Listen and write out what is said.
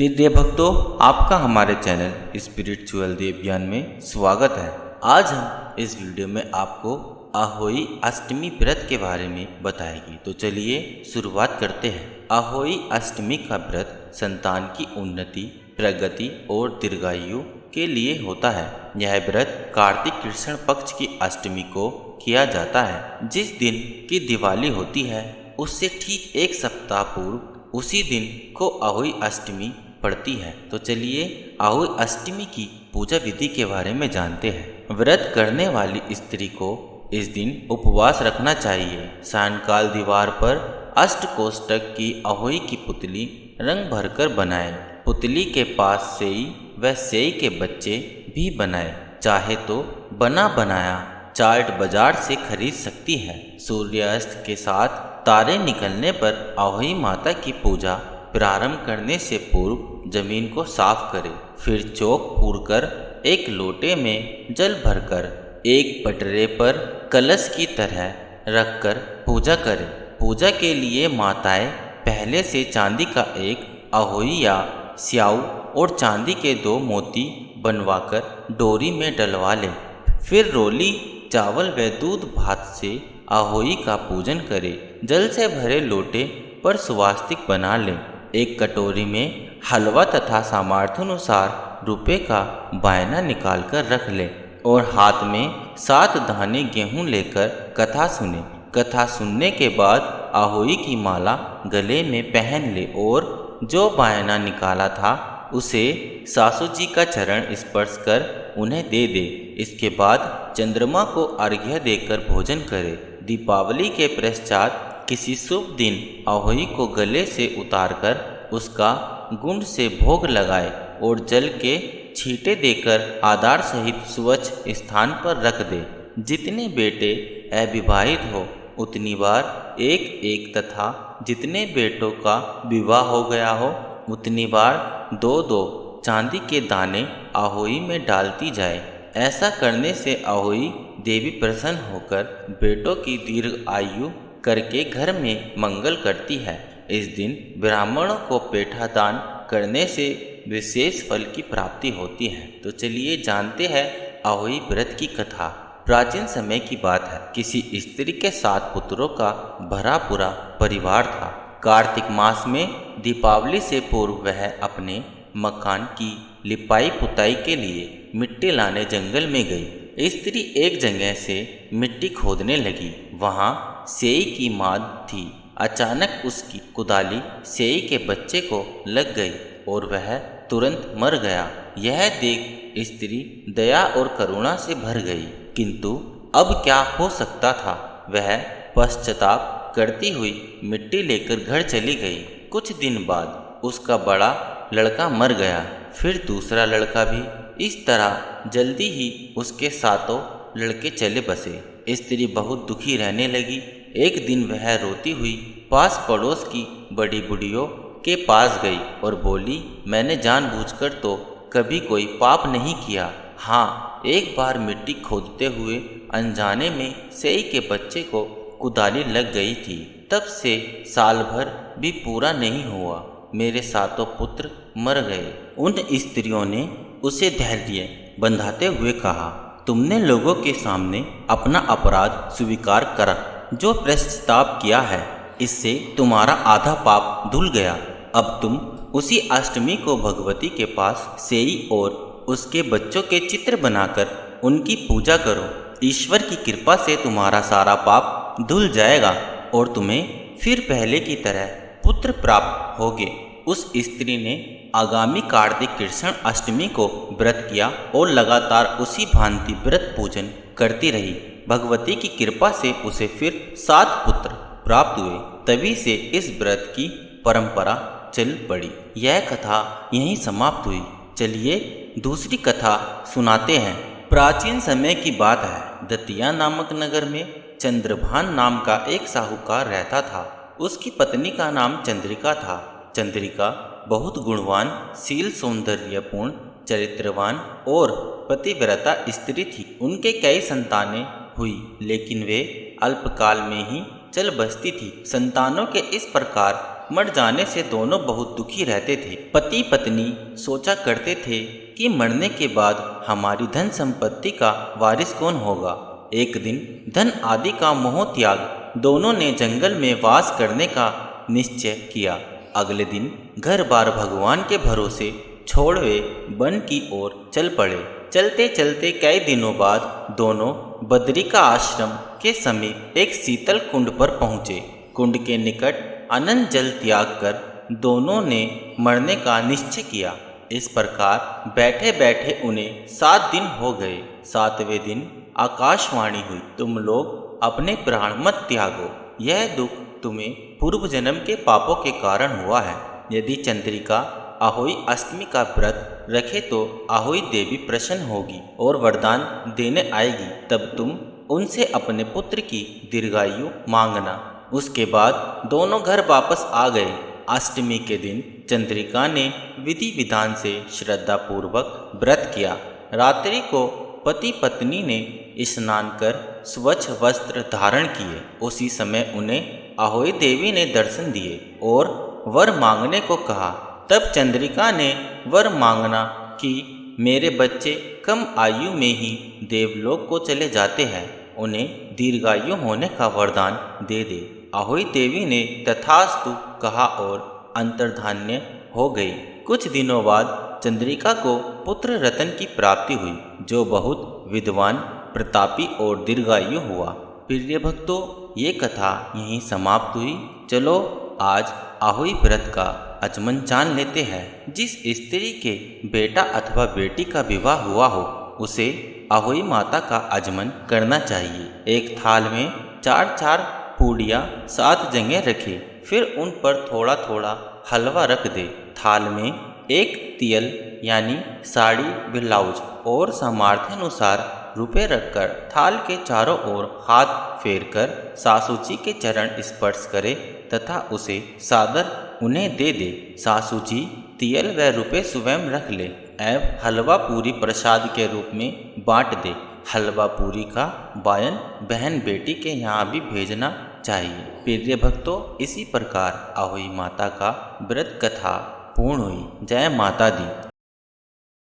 प्रिय भक्तों, आपका हमारे चैनल स्पिरिचुअल देव ज्ञान में स्वागत है। आज हम इस वीडियो में आपको अहोई अष्टमी व्रत के बारे में बताएंगे। तो चलिए शुरुआत करते हैं। अहोई अष्टमी का व्रत संतान की उन्नति, प्रगति और दीर्घायु के लिए होता है। यह व्रत कार्तिक कृष्ण पक्ष की अष्टमी को किया जाता है। जिस दिन की दिवाली होती है उससे ठीक एक सप्ताह पूर्व उसी दिन को अहोई अष्टमी पड़ती है। तो चलिए अहोई अष्टमी की पूजा विधि के बारे में जानते हैं। व्रत करने वाली स्त्री को इस दिन उपवास रखना चाहिए। सायंकाल दीवार पर अष्टकोष्ठक की अहोई की पुतली रंग भरकर बनाए। पुतली के पास सेई व सेई के बच्चे भी बनाए। चाहे तो बना बनाया चार्ट बाजार से खरीद सकती है। सूर्यास्त के साथ तारे निकलने पर अहोई माता की पूजा प्रारंभ करने से पूर्व जमीन को साफ करें। फिर चौक पूरकर एक लोटे में जल भरकर एक पटरे पर कलश की तरह रखकर पूजा करें। पूजा के लिए माताएं पहले से चांदी का एक अहोई या स्याऊ और चांदी के 2 मोती बनवाकर डोरी में डलवा लें। फिर रोली चावल व दूध भात से अहोई का पूजन करें। जल से भरे लोटे पर स्वास्तिक बना लें। एक कटोरी में हलवा तथा सामर्थ्यानुसार रुपए का बायना निकालकर रख लें और हाथ में 7 दाने गेहूं लेकर कथा सुने। कथा सुनने के बाद अहोई की माला गले में पहन ले और जो बायना निकाला था उसे सासू जी का चरण स्पर्श कर उन्हें दे दे। इसके बाद चंद्रमा को अर्घ्य देकर भोजन करे। दीपावली के पश्चात किसी शुभ दिन अहोई को गले से उतारकर उसका गुंड से भोग लगाए और जल के छींटे देकर आधार सहित स्वच्छ स्थान पर रख दे। जितने बेटे अविवाहित हो उतनी बार एक एक तथा जितने बेटों का विवाह हो गया हो उतनी बार 2-2 चांदी के दाने अहोई में डालती जाए। ऐसा करने से अहोई देवी प्रसन्न होकर बेटों की दीर्घ आयु करके घर में मंगल करती है। इस दिन ब्राह्मणों को पेठा दान करने से विशेष फल की प्राप्ति होती है। तो चलिए जानते हैं अहोई व्रत की कथा। प्राचीन समय की बात है। किसी स्त्री के 7 पुत्रों का भरा पूरा परिवार था। कार्तिक मास में दीपावली से पूर्व वह अपने मकान की लिपाई पुताई के लिए मिट्टी लाने जंगल में गई। स्त्री एक जगह से मिट्टी खोदने लगी। वहाँ सेई की माद थी। अचानक उसकी कुदाली सेई के बच्चे को लग गई और वह तुरंत मर गया। यह देख स्त्री दया और करुणा से भर गई, किंतु अब क्या हो सकता था। वह पश्चाताप करती हुई मिट्टी लेकर घर चली गई। कुछ दिन बाद उसका बड़ा लड़का मर गया। फिर दूसरा लड़का भी। इस तरह जल्दी ही उसके 7 लड़के चले बसे। स्त्री बहुत दुखी रहने लगी। एक दिन वह रोती हुई पास पड़ोस की बड़ी बुढ़ियों के पास गई और बोली, मैंने जानबूझकर तो कभी कोई पाप नहीं किया। हाँ, एक बार मिट्टी खोदते हुए अनजाने में सेई के बच्चे को कुदाली लग गई थी। तब से साल भर भी पूरा नहीं हुआ, मेरे 7 पुत्र मर गए। उन स्त्रियों ने उसे धैर्य बंधाते हुए कहा, तुमने लोगों के सामने अपना अपराध स्वीकार करा। जो पश्चाताप किया है इससे तुम्हारा आधा पाप धुल गया। अब तुम उसी अष्टमी को भगवती के पास सेई और उसके बच्चों के चित्र बनाकर उनकी पूजा करो। ईश्वर की कृपा से तुम्हारा सारा पाप धुल जाएगा और तुम्हें फिर पहले की तरह पुत्र प्राप्त होगे। उस स्त्री ने आगामी कार्तिक कृष्ण अष्टमी को व्रत किया और लगातार उसी भांति व्रत पूजन करती रही। भगवती की कृपा से उसे फिर 7 पुत्र प्राप्त हुए। तभी से इस व्रत की परंपरा चल पड़ी। यह कथा यहीं समाप्त हुई। चलिए दूसरी कथा सुनाते हैं। प्राचीन समय की बात है। दतिया नामक नगर में चंद्रभान नाम का एक साहूकार रहता था। उसकी पत्नी का नाम चंद्रिका था। चंद्रिका बहुत गुणवान, शील सौंदर्यपूर्ण, चरित्रवान और पतिव्रता स्त्री थी। उनके कई संतानें हुई, लेकिन वे अल्पकाल में ही चल बसती थी। संतानों के इस प्रकार मर जाने से दोनों बहुत दुखी रहते थे। पति पत्नी सोचा करते थे कि मरने के बाद हमारी धन संपत्ति का वारिस कौन होगा। एक दिन धन आदि का मोह त्याग दोनों ने जंगल में वास करने का निश्चय किया। अगले दिन घर बार भगवान के भरोसे छोड़ वे वन की ओर चल पड़े। चलते चलते कई दिनों बाद दोनों बद्री का आश्रम के समीप एक शीतल कुंड पर पहुँचे। कुंड के निकट अनंत जल त्याग कर दोनों ने मरने का निश्चय किया। इस प्रकार बैठे बैठे उन्हें 7 दिन हो गए। 7वें दिन आकाशवाणी हुई, तुम लोग अपने प्राण मत त्यागो, यह दुख तुम्हें पूर्व जन्म के पापों के कारण हुआ है। यदि चंद्रिका आहोई अष्टमी का व्रत रखे तो आहोई देवी प्रसन्न होगी और वरदान देने आएगी। तब तुम उनसे अपने पुत्र की दीर्घायु मांगना। उसके बाद दोनों घर वापस आ गए। अष्टमी के दिन चंद्रिका ने विधि विधान से श्रद्धा पूर्वक व्रत किया। रात्रि को पति पत्नी ने स्नान कर स्वच्छ वस्त्र धारण किए। उसी समय उन्हें आहोई देवी ने दर्शन दिए और वर मांगने को कहा। तब चंद्रिका ने वर मांगना कि मेरे बच्चे कम आयु में ही देवलोक को चले जाते हैं, उन्हें दीर्घायु होने का वरदान दे दे। आहोई देवी ने तथास्तु कहा और अंतर्धान्य हो गई। कुछ दिनों बाद चंद्रिका को पुत्र रतन की प्राप्ति हुई, जो बहुत विद्वान, प्रतापी और दीर्घायु हुआ। प्रिय भक्तों, ये कथा यहीं समाप्त हुई। चलो आज आहोई व्रत का आचमन जान लेते हैं। जिस स्त्री के बेटा अथवा बेटी का विवाह हुआ हो उसे आहोई माता का आचमन करना चाहिए। एक थाल में 4-4 पूड़ियाँ 7 जगह रखे, फिर उन पर थोड़ा थोड़ा हलवा रख दे। थाल में एक तियल यानी साड़ी, ब्लाउज और सामर्थ्यानुसार रुपए रखकर थाल के चारों ओर हाथ फेरकर सासू जी के चरण स्पर्श करे तथा उसे सादर उन्हें दे दे। सासू जी तियल व रुपए स्वयं रख ले एवं हलवा पूरी प्रसाद के रूप में बांट दे। हलवा पूरी का वायन बहन बेटी के यहाँ भी भेजना चाहिए। प्रिय भक्तों, इसी प्रकार आहोई माता का व्रत कथा पूर्ण हुई। जय माता दी।